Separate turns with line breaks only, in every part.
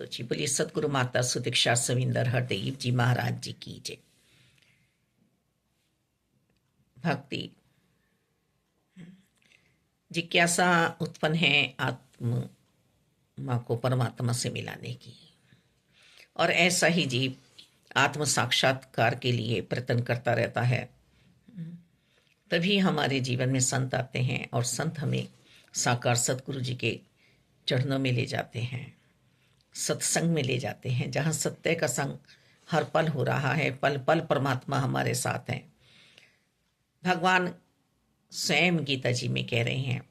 तो जी बोलिए सतगुरु माता सुदीक्षा सविंदर हरदेव जी महाराज जी की जय। भक्ति जिज्ञासा उत्पन्न है आत्मा को परमात्मा से मिलाने की, और ऐसा ही जीव आत्म साक्षात्कार के लिए प्रयत्न करता रहता है। तभी हमारे जीवन में संत आते हैं और संत हमें साकार सतगुरु जी के चरणों में ले जाते हैं, सत्संग में ले जाते हैं, जहाँ सत्य का संग हर पल हो रहा है। पल पल परमात्मा हमारे साथ हैं। भगवान स्वयं गीता जी में कह रहे हैं,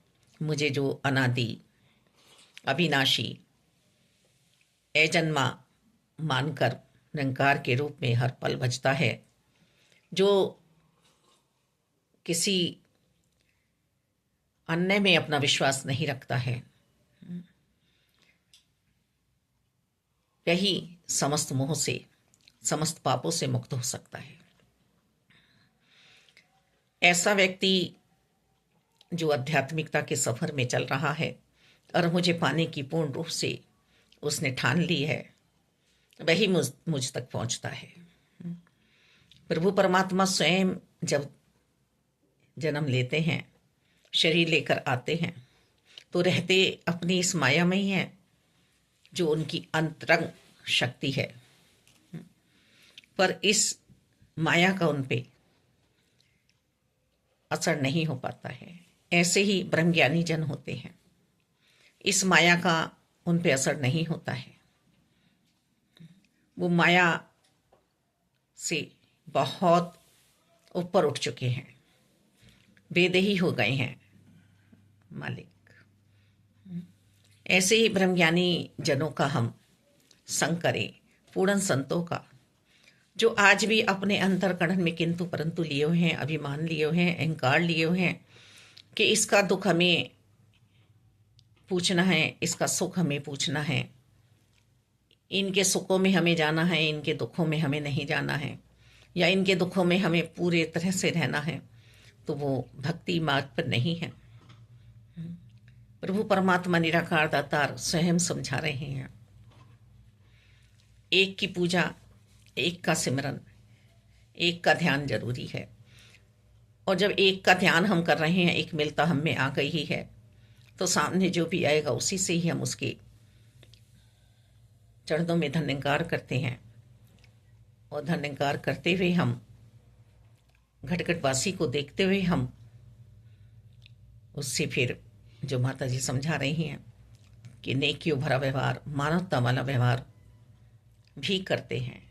मुझे जो अनादि अविनाशी अजन्मा मानकर निरंकार के रूप में हर पल भजता है, जो किसी अन्य में अपना विश्वास नहीं रखता है, वही समस्त मोह से समस्त पापों से मुक्त हो सकता है। ऐसा व्यक्ति जो आध्यात्मिकता के सफर में चल रहा है और मुझे पाने की पूर्ण रूप से उसने ठान ली है, वही मुझ तक पहुंचता है। प्रभु परमात्मा स्वयं जब जन्म लेते हैं, शरीर लेकर आते हैं, तो रहते अपनी इस माया में ही हैं, जो उनकी अंतरंग शक्ति है, पर इस माया का उन पे असर नहीं हो पाता है। ऐसे ही ब्रह्मज्ञानी जन होते हैं, इस माया का उन पे असर नहीं होता है। वो माया से बहुत ऊपर उठ चुके हैं, बेदेही हो गए हैं मालिक। ऐसे ही ब्रह्मज्ञानी जनों का हम संग करें, पूर्ण संतों का, जो आज भी अपने अंतरकरण में किंतु परंतु लिए हुए हैं, अभिमान लिए हुए हैं, अहंकार लिए हुए हैं कि इसका दुख हमें पूछना है, इसका सुख हमें पूछना है, इनके सुखों में हमें जाना है, इनके दुखों में हमें नहीं जाना है, या इनके दुखों में हमें पूरे तरह से रहना है, तो वो भक्ति मार्ग पर नहीं है। प्रभु परमात्मा निराकार दातार स्वयं समझा रहे हैं, एक की पूजा, एक का सिमरन, एक का ध्यान जरूरी है। और जब एक का ध्यान हम कर रहे हैं, एक मिलता हम में आ गई ही है, तो सामने जो भी आएगा उसी से ही हम उसके चरणों में धन्यवाद करते हैं। और धन्यवाद करते हुए हम घटघटवासी को देखते हुए हम उससे फिर जो माता जी समझा रही हैं कि नेकियों भरा व्यवहार, मानवता वाला व्यवहार भी करते हैं।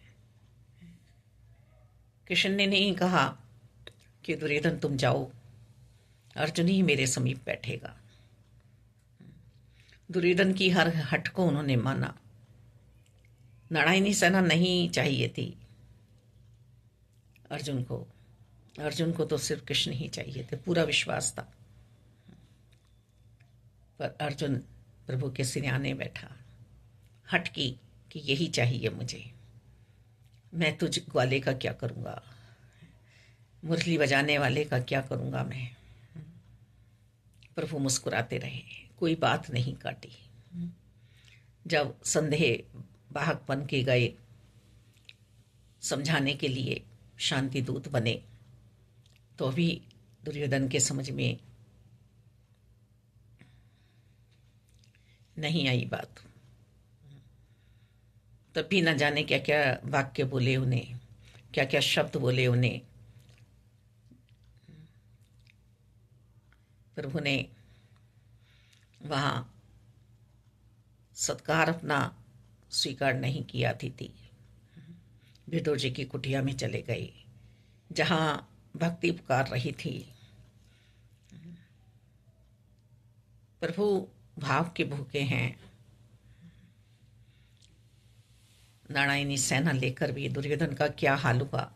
कृष्ण ने नहीं कहा कि दुर्योधन तुम जाओ, अर्जुन ही मेरे समीप बैठेगा। दुर्योधन की हर हट को उन्होंने माना। नारायणी सेना नहीं चाहिए थी अर्जुन को तो सिर्फ कृष्ण ही चाहिए थे, पूरा विश्वास था। पर अर्जुन प्रभु के सिरहाने बैठा, हट की कि यही चाहिए मुझे, मैं तुझ ग्वाले का क्या करूँगा, मुरली बजाने वाले का क्या करूँगा मैं। प्रभु मुस्कुराते रहे, कोई बात नहीं काटी। जब संदेह वाहक बन के गए, समझाने के लिए शांति दूत बने, तो भी दुर्योधन के समझ में नहीं आई बात। तब भी न जाने क्या क्या वाक्य बोले उन्हें, क्या क्या शब्द बोले उन्हें। प्रभु ने वहाँ सत्कार अपना स्वीकार नहीं किया थी। विदुर जी की कुटिया में चले गए, जहाँ भक्ति पुकार रही थी। प्रभु भाव के भूखे हैं। नारायणी सेना लेकर भी दुर्योधन का क्या हाल हुआ,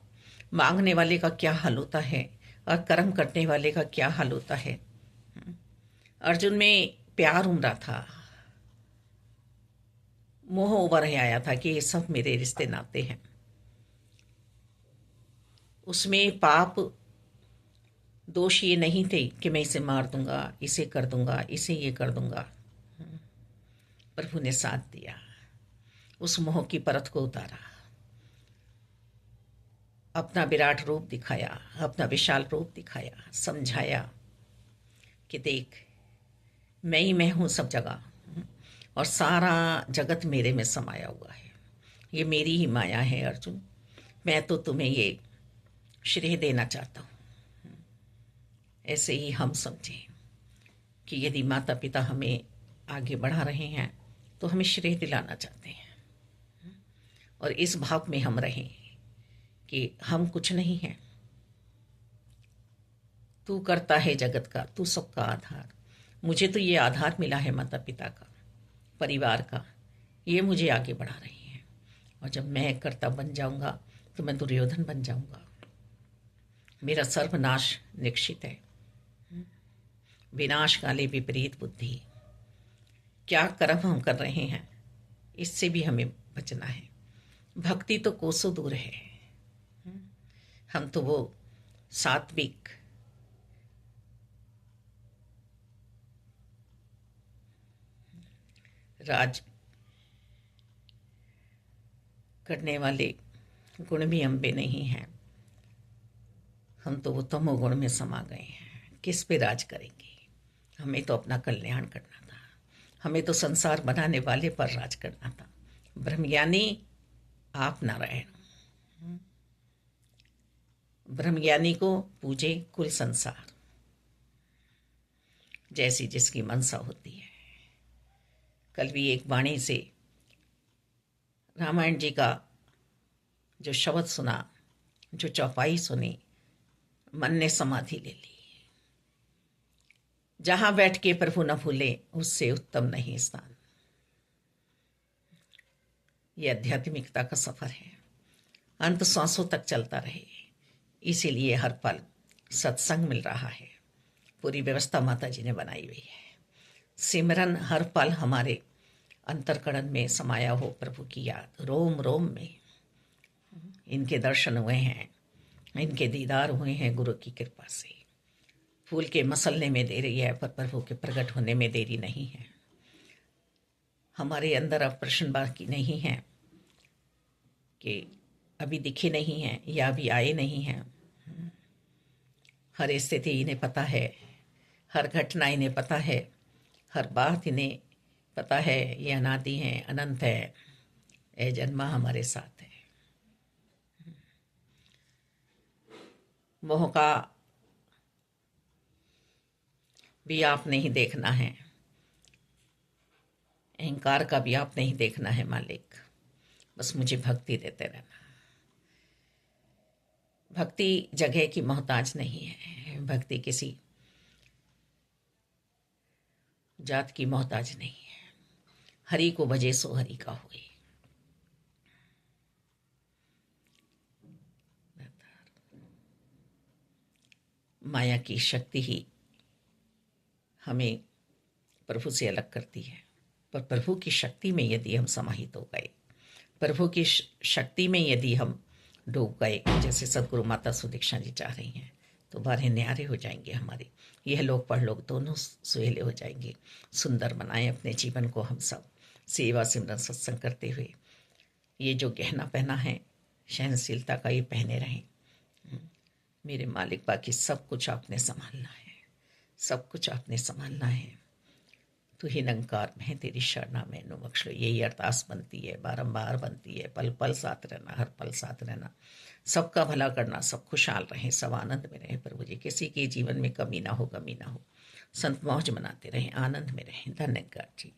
मांगने वाले का क्या हाल होता है, और कर्म करने वाले का क्या हाल होता है। अर्जुन में प्यार उमड़ा था, मोह उभर आया था कि ये सब मेरे रिश्ते नाते हैं। उसमें पाप दोष ये नहीं थे कि मैं इसे मार दूंगा, इसे कर दूंगा, इसे ये कर दूंगा। प्रभु ने साथ दिया। उस मोह की परत को उतारा, अपना विराट रूप दिखाया, अपना विशाल रूप दिखाया, समझाया कि देख, मैं ही मैं हूं सब जगह, और सारा जगत मेरे में समाया हुआ है। ये मेरी ही माया है अर्जुन। मैं तो तुम्हें ये श्रेय देना चाहता हूं। ऐसे ही हम समझें कि यदि माता पिता हमें आगे बढ़ा रहे हैं तो हमें श्रेय दिलाना चाहते हैं, और इस भाव में हम रहें कि हम कुछ नहीं हैं, तू करता है जगत का, तू सबका आधार। मुझे तो ये आधार मिला है माता पिता का, परिवार का, ये मुझे आगे बढ़ा रही हैं। और जब मैं कर्ता बन जाऊंगा तो मैं दुर्योधन बन जाऊंगा, मेरा सर्वनाश निश्चित है। विनाश काले विपरीत बुद्धि, क्या कर्म हम कर रहे हैं इससे भी हमें बचना है। भक्ति तो कोसों दूर है, हम तो वो सात्विक राज करने वाले गुण भी हम पे नहीं हैं, हम तो वो तमोगुण में समा गए हैं। किस पे राज करेंगे? हमें तो अपना कल्याण करना था, हमें तो संसार बनाने वाले पर राज करना था। ब्रह्मज्ञानी आप नारायण, ब्रह्मज्ञानी को पूजे कुल संसार, जैसी जिसकी मनसा होती है। कल भी एक वाणी से रामायण जी का जो शब्द सुना, जो चौपाई सुनी, मन ने समाधि ले ली। जहां बैठ के प्रभु न भूले, उससे उत्तम नहीं स्थान। यह आध्यात्मिकता का सफर है, अंत सांसों तक चलता रहे। इसीलिए हर पल सत्संग मिल रहा है, पूरी व्यवस्था माता जी ने बनाई हुई है। सिमरन हर पल हमारे अंतरकरण में समाया हो, प्रभु की याद रोम रोम में। इनके दर्शन हुए हैं, इनके दीदार हुए हैं गुरु की कृपा से। फूल के मसलने में देरी है, पर प्रभु के प्रकट होने में देरी नहीं है। हमारे अंदर अब प्रश्न बाकी नहीं है कि अभी दिखे नहीं हैं या अभी आए नहीं हैं। हर स्थिति इन्हें पता है, हर घटना इन्हें पता है, हर बात इन्हें पता है। ये अनादि है, अनंत है, ए जन्मा हमारे साथ है। मोह का भी आप नहीं देखना है, अहंकार का भी आप नहीं देखना है मालिक। बस मुझे भक्ति देते रहना। भक्ति जगह की मोहताज नहीं है, भक्ति किसी जात की मोहताज नहीं है। हरि को भजे सो हरि का होए। माया की शक्ति ही हमें प्रभु से अलग करती है, पर प्रभु की शक्ति में यदि हम समाहित हो गए, प्रभु की शक्ति में यदि हम डूब गए, जैसे सदगुरु माता सुदीक्षा जी चाह रही हैं, तो 12 न्यारे हो जाएंगे हमारे। यह लोग परलोक दोनों सुहेले हो जाएंगे। सुंदर बनाएं अपने जीवन को हम सब, सेवा सिमरन सत्संग करते हुए। ये जो गहना पहना है सहनशीलता का, ये पहने रहें मेरे मालिक। बाकी सब कुछ आपने संभालना है, सब कुछ आपने संभालना है। तू ही निरंकार, मैं तेरी शरणा में नु बख्श लो। यही अरदास बनती है, बारंबार बनती है। पल पल साथ रहना, हर पल साथ रहना, सबका भला करना, सब खुशहाल रहें, सब आनंद में रहें प्रभु जी। किसी के जीवन में कमी ना हो, गमी ना हो। संत मौज मनाते रहें, आनंद में रहें। धन्यवाद जी।